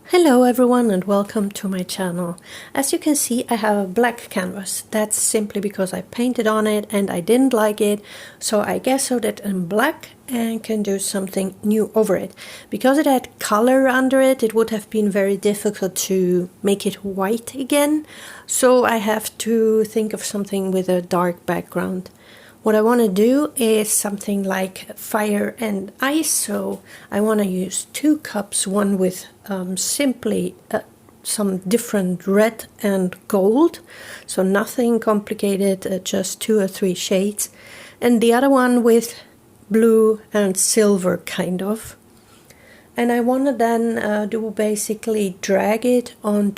Hello everyone and welcome to my channel. As you can see, I have a black canvas. That's simply because I painted on it and I didn't like it, so I gessoed it in black and can do something new over it. Because it had color under it, it would have been very difficult to make it white again, so I have to think of something with a dark background. What I want to do is something like fire and ice, so I want to use 2 cups, one with simply some different red and gold, so nothing complicated, just 2 or 3 shades, and the other one with blue and silver kind of. And I want to then do basically drag it on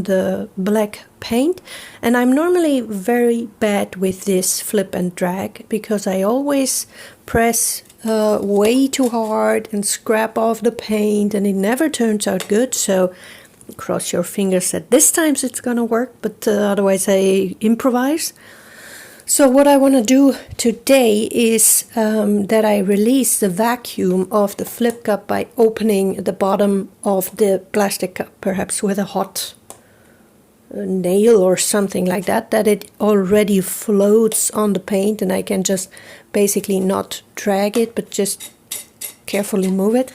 the black paint, and I'm normally very bad with this flip and drag because I always press way too hard and scrap off the paint and it never turns out good, so cross your fingers that this time it's gonna work, but otherwise I improvise. So what I want to do today is that I release the vacuum of the flip cup by opening the bottom of the plastic cup, perhaps with a hot nail or something like that, that it already floats on the paint and I can just basically not drag it but just carefully move it.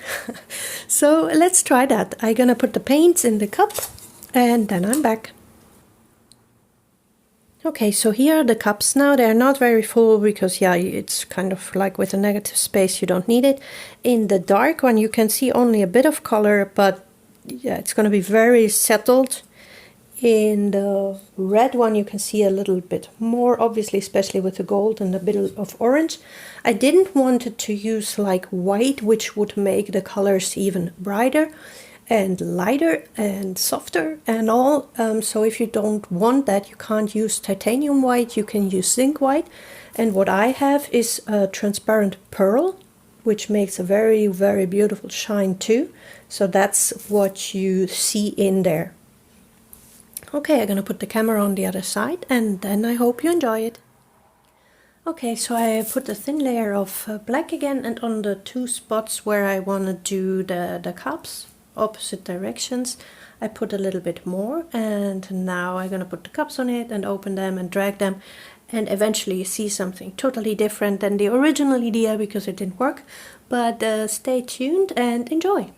So let's try that. I'm gonna put the paints in the cup and then I'm back. Okay, so here are the cups now. They're not very full because, yeah, it's kind of like with a negative space, you don't need it. In the dark one, you can see only a bit of color, but yeah, it's going to be very settled. In the red one, you can see a little bit more, obviously, especially with the gold and a bit of orange. I didn't want it to use like white, which would make the colors even brighter and lighter and softer and all. So if you don't want that, you can't use titanium white, you can use zinc white. And what I have is a transparent pearl, which makes a very, very beautiful shine too. So that's what you see in there. Okay, I'm gonna put the camera on the other side and then I hope you enjoy it. Okay, so I put a thin layer of black again, and on the 2 spots where I want to do the cups, opposite directions, I put a little bit more, and now I'm gonna put the cups on it and open them and drag them, and eventually you see something totally different than the original idea because it didn't work, but stay tuned and enjoy.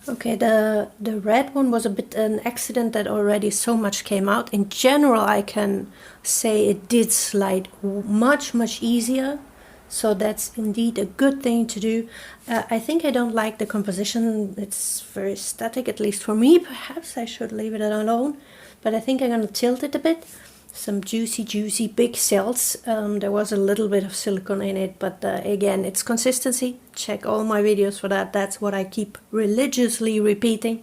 Okay, the red one was a bit an accident that already so much came out. In general, I can say it did slide much easier, so that's indeed a good thing to do. I think I don't like the composition. It's very static, at least for me. Perhaps I should leave it alone, but I think I'm gonna tilt it a bit. Some juicy big cells. There was a little bit of silicone in it, but again, it's consistency. Check all my videos for that. That's what I keep religiously repeating.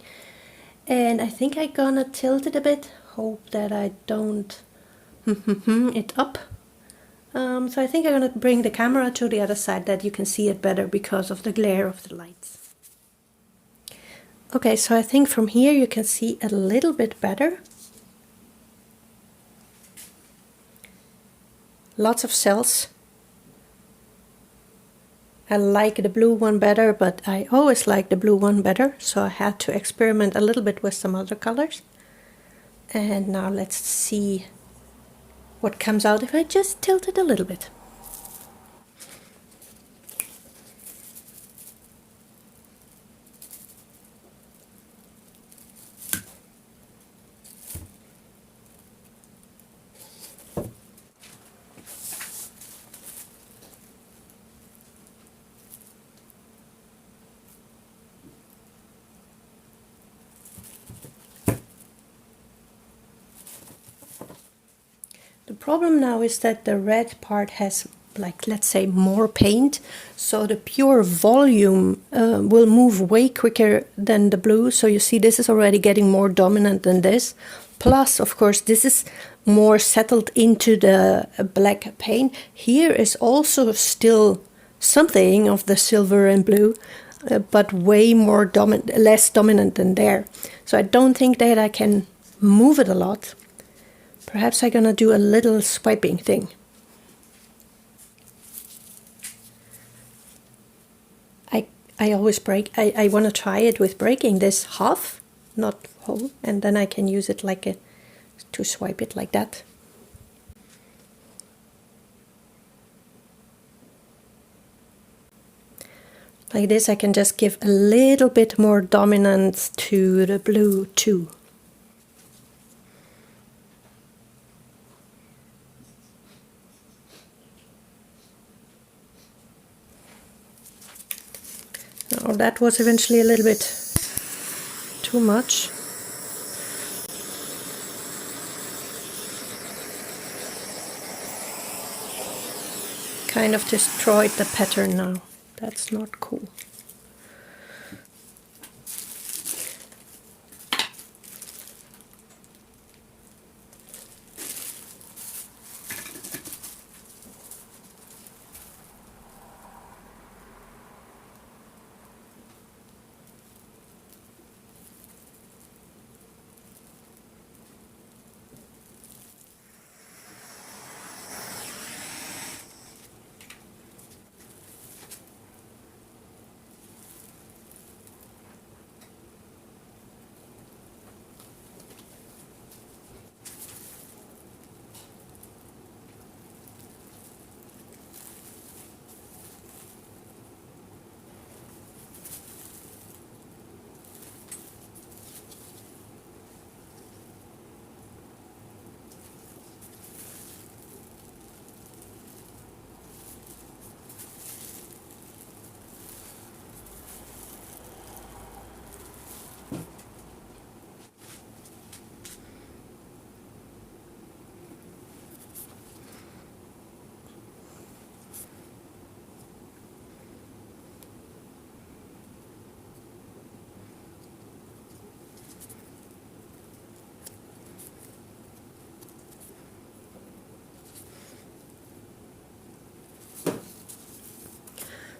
And I think I'm gonna tilt it a bit. Hope that I don't it up. So I think I'm gonna bring the camera to the other side that you can see it better because of the glare of the lights. Okay, so I think from here you can see a little bit better. Lots of cells. I like the blue one better, but I always like the blue one better, so I had to experiment a little bit with some other colors. And now let's see what comes out if I just tilt it a little bit. The problem now is that the red part has, like, let's say more paint, so the pure volume will move way quicker than the blue. So you see this is already getting more dominant than this. Plus, of course, this is more settled into the black paint. Here is also still something of the silver and blue, but way more less dominant than there. So I don't think that I can move it a lot. Perhaps I'm gonna do a little swiping thing. I always break, I want to try it with breaking this half, not whole, and then I can use it like to swipe it like that. Like this I can just give a little bit more dominance to the blue too. Oh, that was eventually a little bit too much. Kind of destroyed the pattern now. That's not cool.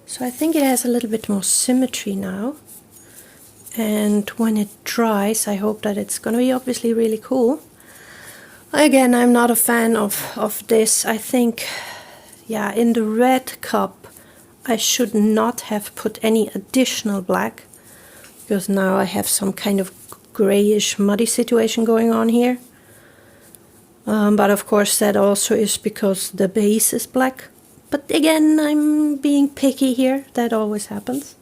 So I think it has a little bit more symmetry now, and when it dries I hope that it's going to be obviously really cool. Again, I'm not a fan of this. I think, yeah, in the red cup I should not have put any additional black, because now I have some kind of grayish muddy situation going on here. But of course that also is because the base is black. But again, I'm being picky here. That always happens.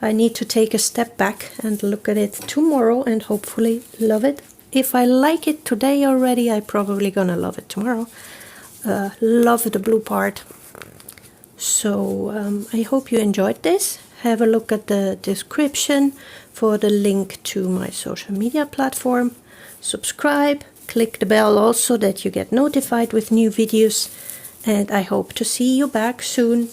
I need to take a step back and look at it tomorrow and hopefully love it. If I like it today already, I'm probably gonna love it tomorrow. Love the blue part. So I hope you enjoyed this. Have a look at the description for the link to my social media platform. Subscribe, click the bell also that you get notified with new videos. And I hope to see you back soon.